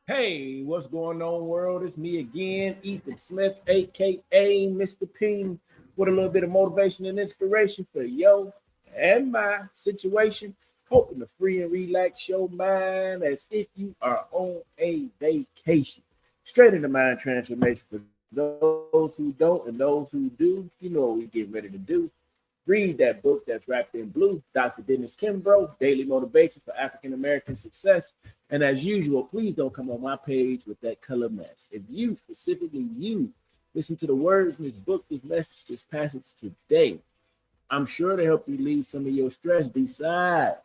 Hey, what's going on, world? It's me again, Ethan Smith, aka Mr. P, with a little bit of motivation and inspiration for yo and my situation, hoping to free and relax your mind as if you are on a vacation. Straight into mind transformation for those who don't and those who do. You know what we getting ready to do. Read that book that's wrapped in blue, Dr. Dennis Kimbrough, Daily Motivation for African American Success. And as usual, please don't come on my page with that color mess. If you, specifically you, listen to the words in this book, this message, this passage today, I'm sure to help you leave some of your stress. Besides,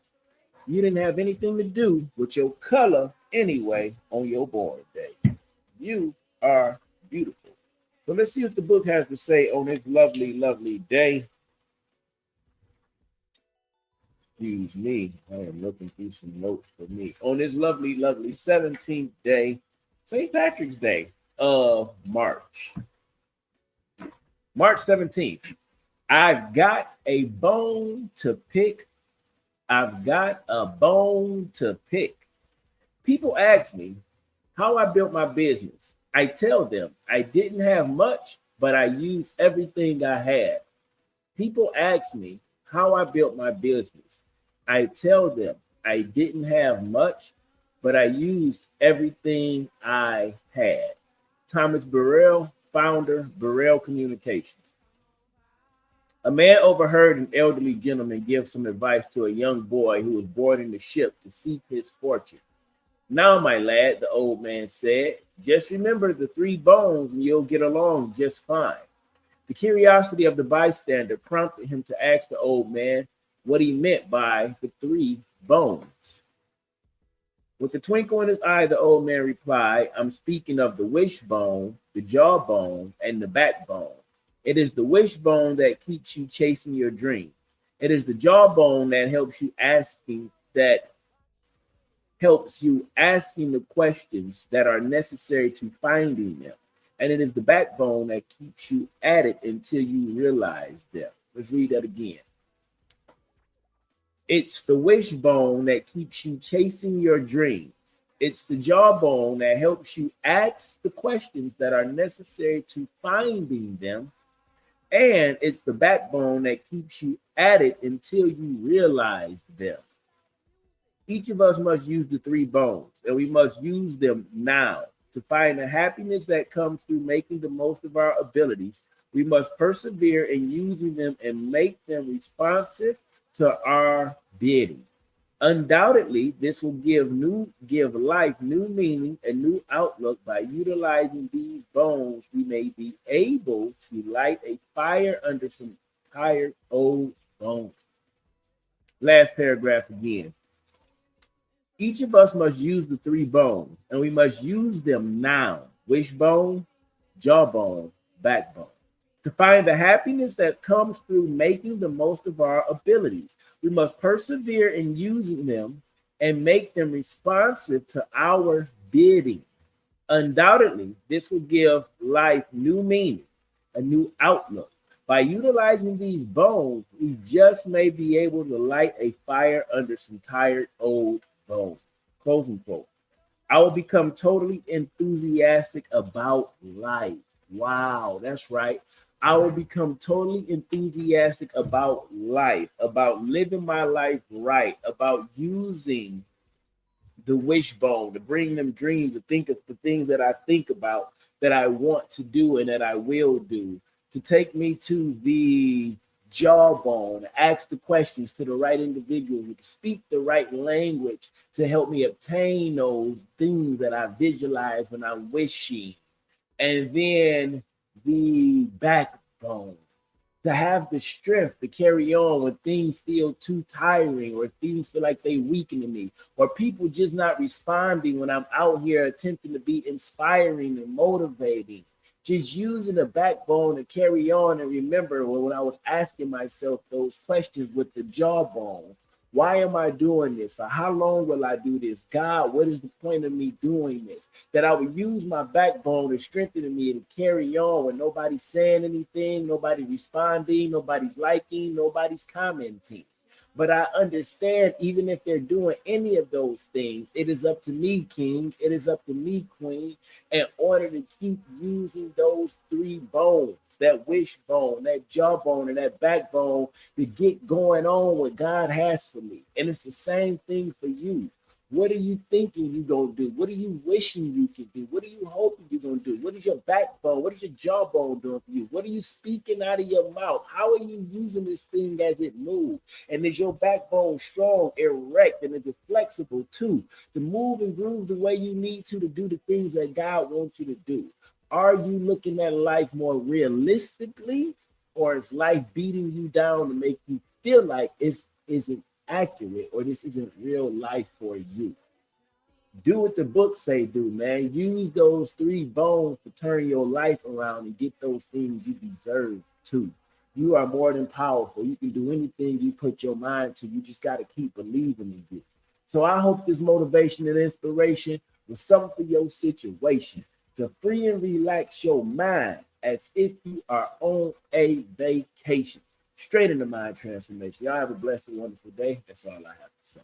you didn't have anything to do with your color anyway on your born day. You are beautiful. So let's see what the book has to say on this lovely, lovely day. Excuse me. I am looking through some notes for me. On this lovely, lovely 17th day, St. Patrick's Day of March. March 17th. I've got a bone to pick. I've got a bone to pick. People ask me how I built my business. I tell them I didn't have much, but I used everything I had. People ask me how I built my business. I tell them I didn't have much, but I used everything I had. Thomas Burrell, founder, Burrell Communications. A man overheard an elderly gentleman give some advice to a young boy who was boarding the ship to seek his fortune. Now, my lad, the old man said, just remember the three bones and you'll get along just fine. The curiosity of the bystander prompted him to ask the old man what he meant by the three bones. With a twinkle in his eye, the old man replied, I'm speaking of the wishbone, the jawbone, and the backbone. It is the wishbone that keeps you chasing your dreams. It is the jawbone that helps you asking the questions that are necessary to finding them. And it is the backbone that keeps you at it until you realize them. Let's read that again. It's the wishbone that keeps you chasing your dreams. It's the jawbone that helps you ask the questions that are necessary to finding them. And it's the backbone that keeps you at it until you realize them. Each of us must use the three bones, and we must use them now to find the happiness that comes through making the most of our abilities. We must persevere in using them and make them responsive to our bidding. Undoubtedly, this will give life new meaning and new outlook. By utilizing these bones, we may be able to light a fire under some tired old bones. Last paragraph again. Each of us must use the three bones, and we must use them now. Wishbone, jawbone, backbone. To find the happiness that comes through making the most of our abilities, we must persevere in using them and make them responsive to our bidding. Undoubtedly, this will give life new meaning, a new outlook. By utilizing these bones, we just may be able to light a fire under some tired old bones. Closing quote. I will become totally enthusiastic about life. Wow, that's right. I will become totally enthusiastic about life, about living my life right, about using the wishbone to bring them dreams, to think of the things that I think about, that I want to do and that I will do, to take me to the jawbone, ask the questions to the right individuals, who can speak the right language to help me obtain those things that I visualize when I'm wishing. And then the backbone, to have the strength to carry on when things feel too tiring or things feel like they weakening me or people just not responding when I'm out here attempting to be inspiring and motivating. Just using the backbone to carry on and remember when I was asking myself those questions with the jawbone. Why am I doing this? For how long will I do this? God, what is the point of me doing this? That I would use my backbone to strengthen me to carry on when nobody's saying anything, nobody's responding, nobody's liking, nobody's commenting. But I understand, even if they're doing any of those things, it is up to me, King. It is up to me, Queen, in order to keep using those three bones, that wishbone, that jawbone, and that backbone, to get going on what God has for me. And it's the same thing for you. What are you thinking you gonna do? What are you wishing you could do? What are you hoping you're gonna do? What is your backbone? What is your jawbone doing for you? What are you speaking out of your mouth? How are you using this thing as it moves? And is your backbone strong, erect, and is it flexible too, to move and groove the way you need to do the things that God wants you to do? Are you looking at life more realistically, or is life beating you down to make you feel like it's isn't accurate, or this isn't real life for you? Do what the book say do, man. Use those three bones to turn your life around and get those things you deserve to. You are more than powerful. You can do anything you put your mind to. You just got to keep believing in it. So I hope this motivation and inspiration was something for your situation, to free and relax your mind as if you are on a vacation. Straight into mind transformation. Y'all have a blessed and wonderful day. That's all I have to say.